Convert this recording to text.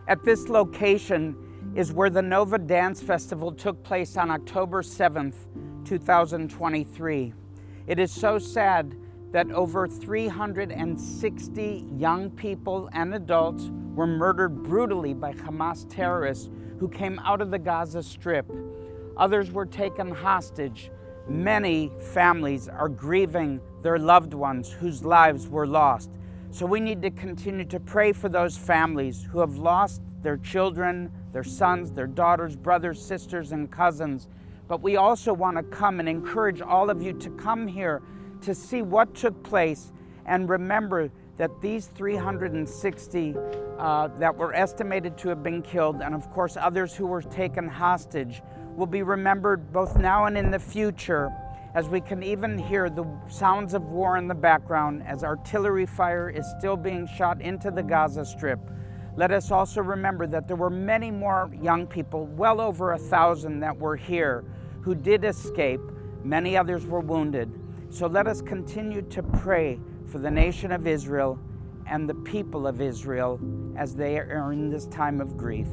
At this location is where the Nova Dance Festival took place on October 7th, 2023. It is so sad that over 360 young people and adults were murdered brutally by Hamas terrorists who came out of the Gaza Strip. Others were taken hostage. Many families are grieving their loved ones whose lives were lost. So we need to continue to pray for those families who have lost their children, their sons, their daughters, brothers, sisters, and cousins. But we also want to come and encourage all of you to come here to see what took place and remember that these 360 that were estimated to have been killed, and of course others who were taken hostage, will be remembered both now and in the future, as we can even hear the sounds of war in the background as artillery fire is still being shot into the Gaza Strip. Let us also remember that there were many more young people, well over 1,000 that were here, who did escape. Many others were wounded. So let us continue to pray for the nation of Israel and the people of Israel as they are in this time of grief.